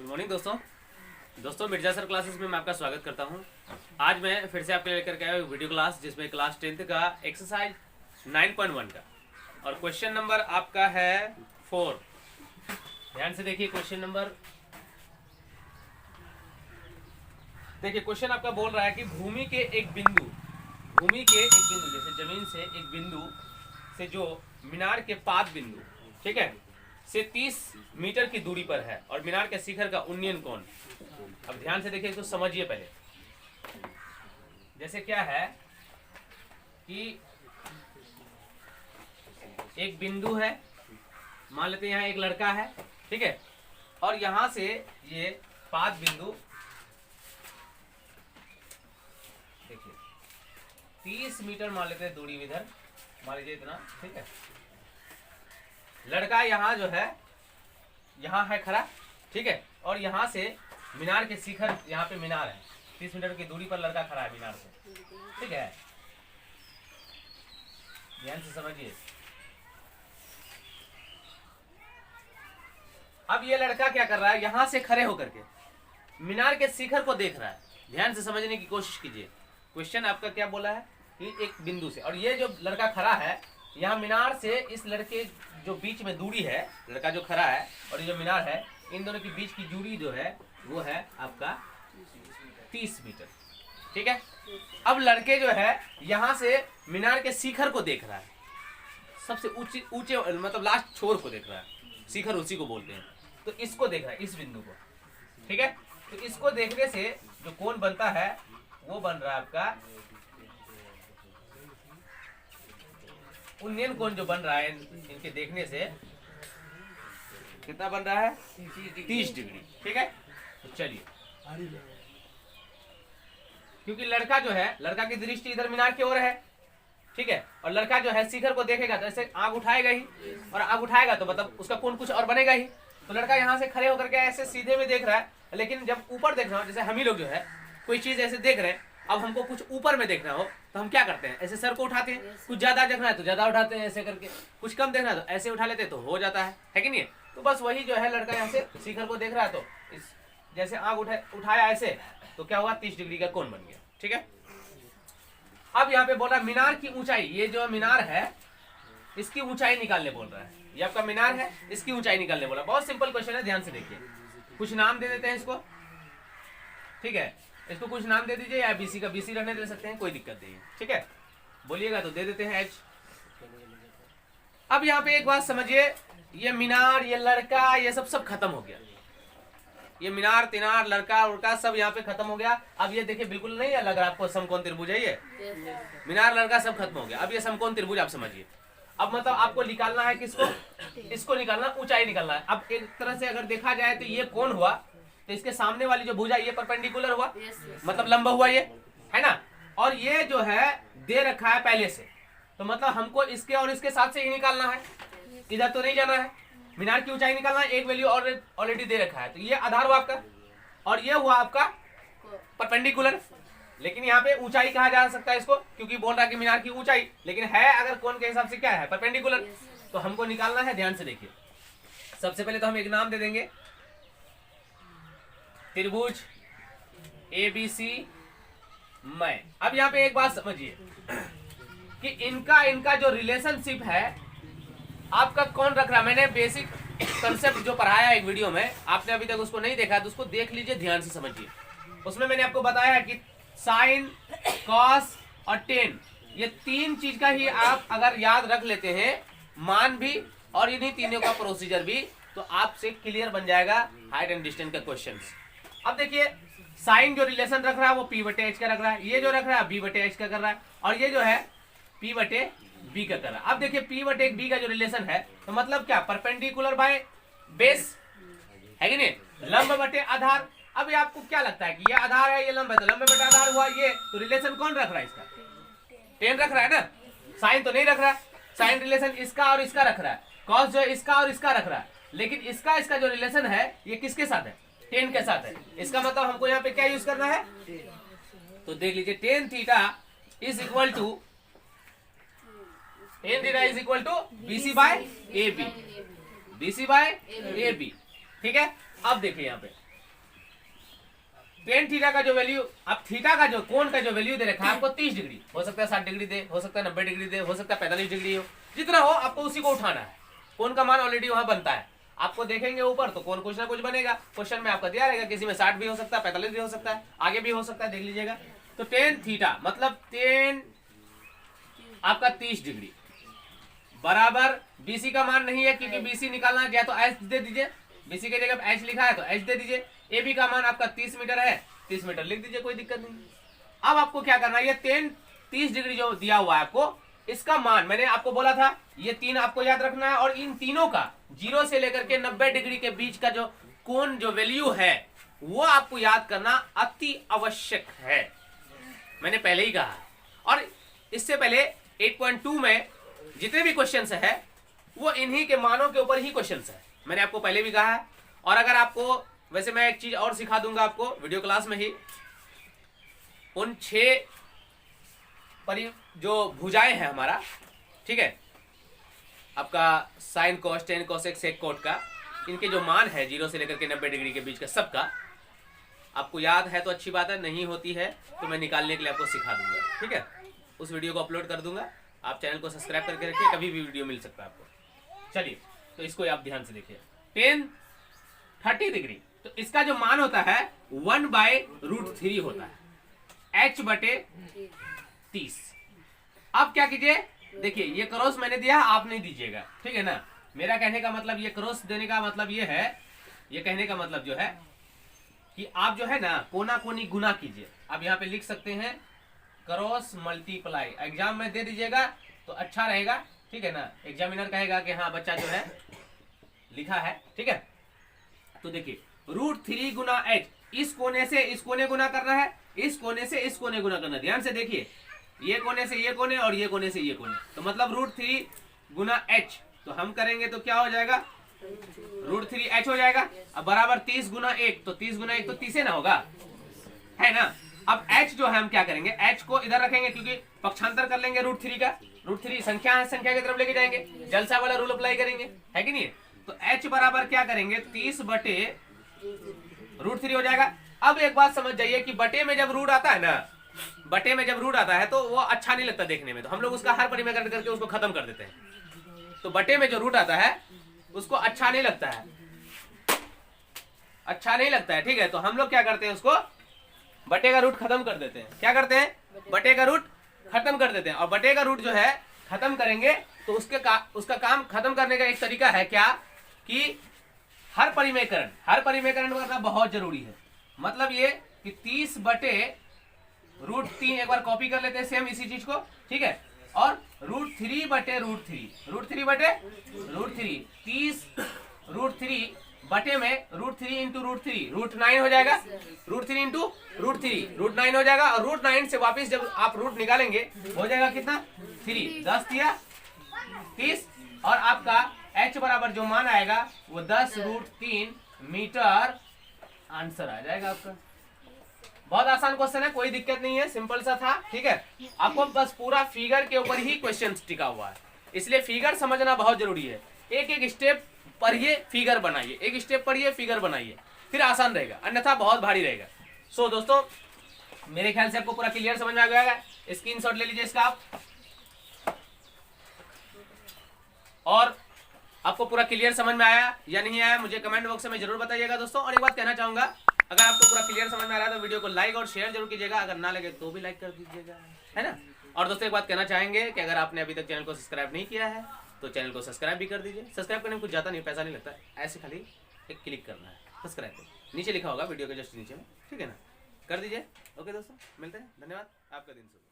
Good morning दोस्तों Mirza sir classes में मैं आपका स्वागत करता हूं। आज मैं फिर से आपके लेकर के आया हूं वीडियो क्लास, जिसमें क्लास 10th का एक्सरसाइज 9.1 का और क्वेश्चन नंबर आपका है 4। ध्यान से देखिए क्वेश्चन नंबर। देखिए क्वेश्चन आपका बोल रहा है कि भूमि के एक बिंदु जैसे जमीन से एक बिंदु से जो मीनार के पाद बिंदु, ठीक है, से 30 मीटर की दूरी पर है और मीनार के शिखर का उन्नयन कोण। अब ध्यान से देखिए, इसको समझिए पहले। जैसे क्या है कि एक बिंदु है, मान लेते हैं यहाँ एक लड़का है, ठीक है, और यहां से ये पाद बिंदु देखिए 30 मीटर मान लेते हैं दूरी, इधर मान लीजिए इतना, ठीक है। लड़का यहाँ जो है यहाँ है खड़ा, ठीक है, और यहाँ से मीनार के शिखर, यहाँ पे मीनार है, 30 मीटर की दूरी पर लड़का खड़ा है मीनार से, ठीक है। ध्यान से समझिए। अब ये लड़का क्या कर रहा है, यहाँ से खड़े होकर के मीनार के शिखर को देख रहा है। ध्यान से समझने की कोशिश कीजिए। क्वेश्चन आपका क्या बोला है कि एक बिंदु से, और ये जो लड़का खड़ा है यहाँ मीनार से इस लड़के जो बीच में दूरी है, लड़का जो खड़ा है और ये जो मीनार है, इन दोनों के बीच की दूरी जो है वो है आपका 30 मीटर, ठीक है। अब लड़के जो है यहाँ से मीनार के शिखर को देख रहा है, सबसे ऊंचे मतलब लास्ट छोर को देख रहा है, शिखर उसी को बोलते हैं। तो इसको देख रहा है, इस बिंदु को, ठीक है। तो इसको देखने से जो कोण बनता है वो बन रहा है आपका उन्नयन कोण, जो बन रहा है इनके देखने से कितना बन रहा है 30 डिग्री, ठीक है। तो चलिए, क्योंकि लड़का जो है, लड़का की दृष्टि इधर मीनार की ओर है, ठीक है, और लड़का जो है शिखर को देखेगा तो ऐसे आग उठाएगा ही, और आग उठाएगा तो मतलब उसका कोण कुछ और बनेगा ही। तो लड़का यहाँ से खड़े होकर के ऐसे सीधे में देख रहा है, लेकिन जब ऊपर देख रहा हो, जैसे हम ही लोग जो है कोई चीज ऐसे देख रहे हैं, अब हमको कुछ ऊपर में देखना हो तो हम क्या करते हैं, ऐसे सर को उठाते हैं। कुछ ज्यादा देखना है तो ज्यादा उठाते हैं ऐसे करके, कुछ कम देखना है तो ऐसे उठा लेते हैं, तो हो जाता है कि नहीं। तो बस वही जो है, लड़का यहाँ से शिखर को देख रहा है तो इस जैसे आग उठाया ऐसे, तो क्या हुआ 30 डिग्री का कोण बन गया, ठीक है। अब यहाँ पे बोल रहा है मीनार की ऊंचाई, ये जो मीनार है इसकी ऊंचाई निकालने बोल रहा है। ये आपका मीनार है, इसकी ऊंचाई निकालने बोला। बहुत सिंपल क्वेश्चन है, ध्यान से देखिए। कुछ नाम दे देते हैं इसको, ठीक है, इसको कुछ नाम दे दीजिए, या बीसी का बीसी रहने दे सकते हैं, कोई दिक्कत नहीं है, ठीक है। बोलिएगा तो दे देते हैं एच। अब यहाँ पे एक बात समझिए, ये मीनार, ये लड़का, ये सब खत्म हो गया। ये मीनार तिनार लड़का उड़का सब यहाँ पे खत्म हो गया। अब ये देखिए बिल्कुल नहीं लग रहा आपको समकोण त्रिभुज है ये, मीनार लड़का सब खत्म हो गया। अब ये समकोण त्रिभुज आप समझिए। अब मतलब आपको निकालना है किसको, इसको निकालना, ऊंचाई निकालना है। अब एक तरह से अगर देखा जाए तो ये कौन हुआ, तो इसके सामने वाली जो भुजा ये परपेंडिकुलर हुआ, मतलब लंबा हुआ, ये है ना। और ये जो है दे रखा है पहले से, तो मतलब हमको इसके और इसके साथ से ही निकालना है, इधर तो नहीं जाना है। मीनार की ऊंचाई निकालना है, एक वैल्यू ऑलरेडी दे रखा है, तो ये आधार हुआ आपका, और ये हुआ आपका परपेंडिकुलर। लेकिन यहाँ पे ऊंचाई कहा जा सकता है इसको, क्योंकि बोल रहा है कि मीनार की ऊंचाई, लेकिन है अगर कोण के हिसाब से क्या है, परपेंडिकुलर। तो हमको निकालना है, ध्यान से देखिए। सबसे पहले तो हम एक नाम दे देंगे, त्रिभुज ABC मैं। अब यहाँ पे एक बात समझिए कि इनका जो रिलेशनशिप है आपका कौन रख रहा है। मैंने बेसिक कंसेप्ट जो पढ़ाया है एक वीडियो में, आपने अभी तक उसको नहीं देखा तो उसको देख लीजिए, ध्यान से समझिए। उसमें मैंने आपको बताया है कि साइन, कॉस और टेन, ये तीन चीज का ही आप अगर याद रख लेते हैं, मान भी और इन्हीं तीनों का प्रोसीजर भी, तो आपसे क्लियर बन जाएगा हाइट एंड डिस्टेंस का क्वेश्चन। अब देखिए, साइन जो रिलेशन रख रहा है वो P/H का रख रहा है, ये जो रख रहा है B/H का कर रहा है, और ये जो है P/B का कर रहा है। अब देखिए P/B का जो रिलेशन है, तो मतलब क्या, परपेंडिकुलर बाय बेस है कि नहीं, लंब बटे आधार। अब ये आपको क्या लगता है कि ये आधार है, ये लंब है, तो लंब बटे आधार हुआ ये, तो रिलेशन कौन रख रहा है इसका, टेन रख रहा है ना, साइन तो नहीं रख रहा है। साइन रिलेशन इसका और इसका रख रहा है, कॉस जो है इसका और इसका रख रहा है, लेकिन इसका जो रिलेशन है ये किसके साथ है, टेन के साथ है। इसका मतलब हमको यहाँ पे क्या यूज करना है, तो देख लीजिए, tan theta is equal to BC by AB, BC by AB, ठीक है। अब देखिए यहाँ पे टेन थीटा का जो वैल्यू, अब थीटा का जो कोण का जो वैल्यू दे रखा है आपको 30 डिग्री, हो सकता है 60 डिग्री दे, हो सकता है 90 डिग्री दे, हो सकता है 45 डिग्री हो, जितना हो आपको उसी को उठाना है। कोण का मान ऑलरेडी वहां बनता है, आपको देखेंगे ऊपर तो कोण कुछ ना कुछ बनेगा, क्वेश्चन में आपका दिया रहेगा, किसी में 60 भी हो सकता है, 45 भी हो सकता है, आगे भी हो सकता है, देख लीजिएगा। तो टेन थीटा मतलब टेन आपका 30 डिग्री बराबर बीसी का मान नहीं है, क्योंकि बीसी निकालना है तो एच दे दीजिए, बीसी की जगह एच लिखा है तो एच दे दीजिए। ए बी का मान आपका 30 मीटर है, 30 मीटर लिख दीजिए, कोई दिक्कत नहीं। अब आपको क्या करना है, ये 30 डिग्री जो दिया हुआ है आपको, इसका मान मैंने आपको बोला था ये 3 आपको याद रखना है, और इन तीनों का 0 से लेकर के 90 डिग्री के बीच का जो कोण जो वैल्यू है वो आपको याद करना अति आवश्यक है, मैंने पहले ही कहा। और इससे पहले 8.2 में जितने भी क्वेश्चंस है वो इन्हीं के मानों के ऊपर ही क्वेश्चंस है, मैंने आपको पहले भी कहा है। और अगर आपको, वैसे मैं एक चीज और सिखा दूंगा आपको वीडियो क्लास में ही, उन 6 जो भुजाएं हैं हमारा, ठीक है, आपका sine cos tan cosec sec cot का, इनके जो मान है 0 से लेकर के 90 डिग्री के बीच का सबका आपको याद है तो अच्छी बात है, नहीं होती है तो मैं निकालने के लिए आपको सिखा दूंगा, ठीक है। उस वीडियो को अपलोड कर दूंगा, आप चैनल को सब्सक्राइब करके रखिए, कभी भी वीडियो मिल सकता है आपको। चलिए तो इसको आप ध्यान से देखिए, टेन 30 डिग्री, तो इसका जो मान होता है 1/√3 होता है, h बटे 30। अब क्या कीजिए, देखिए ये क्रॉस मैंने दिया, आप नहीं दीजिएगा, ठीक है ना। मेरा कहने का मतलब, ये क्रॉस देने का मतलब ये है, ये कहने का मतलब जो है कि आप जो है ना कोना कोनी गुना कीजिए। आप यहाँ पे लिख सकते हैं क्रॉस मल्टीप्लाई, एग्जाम में दे दीजिएगा तो अच्छा रहेगा, ठीक है ना। एग्जामिनर कहेगा कि हाँ बच्चा जो है लिखा है, ठीक है। तो देखिए √3 गुना h, इस कोने से इस कोने गुना करना है, इस कोने से इस कोने गुना करना है। ध्यान से देखिए, ये कोने से ये कोने और ये कोने से ये कोने, तो मतलब √3 गुना h, तो हम करेंगे तो क्या हो जाएगा, √3h हो जाएगा। अब बराबर 30 गुना 1, तो 30 गुना 1 तो 30 ना होगा, है ना। अब h जो है हम क्या करेंगे, h को इधर रखेंगे क्योंकि पक्षांतर कर लेंगे √3 का, √3 संख्या है, संख्या की तरफ लेके जाएंगे, जलसा वाला रूल अप्लाई करेंगे, है कि नहीं। तो h बराबर क्या करेंगे, 30 बटे √3 हो जाएगा। अब एक बात समझ जाइए कि बटे में जब रूट आता है ना, बटे में जब रूट आता है तो वो अच्छा नहीं लगता देखने में, तो हम लोग उसका हर परिमेय करके उसको खत्म कर देते हैं। तो बटे में जो रूट आता है उसको अच्छा नहीं लगता है, अच्छा नहीं लगता है, ठीक है। तो हम लोग क्या करते हैं, उसको बटे का रूट खत्म कर देते हैं। क्या करते हैं, बटे का रूट खत्म कर देते हैं। और बटे का रूट जो है खत्म करेंगे तो उसका काम खत्म करने का एक तरीका है क्या, कि हर परिमेयकरण करना बहुत जरूरी है। मतलब ये कि 30 बटे √3, एक बार कॉपी कर लेते हैं सेम इसी चीज को, ठीक है। और √3 बटे √3 बटे √3, 30 √3 बटे में √3 इंटू √3, √9 हो जाएगा, √3 इंटू √3, √9 हो जाएगा। और √9 से वापिस जब आप रूट निकालेंगे हो जाएगा कितना, 3, 10 दिया 30, और आपका h बराबर जो मान आएगा वो 10√3 मीटर आंसर आ जाएगा आपका। बहुत आसान क्वेश्चन है, कोई दिक्कत नहीं है, सिंपल सा था, ठीक है। आपको बस पूरा फिगर के ऊपर ही क्वेश्चन टिका हुआ है, इसलिए फिगर समझना बहुत जरूरी है। एक एक स्टेप पढ़िए, फिगर बनाइए, एक स्टेप पढ़िए, फिगर बनाइए, फिर आसान रहेगा, अन्यथा बहुत भारी रहेगा। सो दोस्तों मेरे ख्याल से आपको पूरा क्लियर समझ में आ गया है, स्क्रीनशॉट ले लीजिए इसका आप, और आपको पूरा क्लियर समझ में आया या नहीं आया मुझे कमेंट बॉक्स में जरूर बताइएगा दोस्तों। और एक बात कहना चाहूंगा, अगर आपको पूरा क्लियर समझ में आ रहा है तो वीडियो को लाइक और शेयर जरूर कीजिएगा, अगर ना लगे तो भी लाइक कर दीजिएगा, है ना। और दोस्तों एक बात कहना चाहेंगे कि अगर आपने अभी तक चैनल को सब्सक्राइब नहीं किया है तो चैनल को सब्सक्राइब भी कर दीजिए। सब्सक्राइब करने में कुछ ज़्यादा नहीं, पैसा नहीं लगता, ऐसे खाली एक क्लिक करना है, सब्सक्राइब कर नीचे लिखा होगा वीडियो के जस्ट नीचे में, ठीक है ना, कर दीजिए। ओके दोस्तों, मिलते हैं, धन्यवाद, आपका दिन शुभ।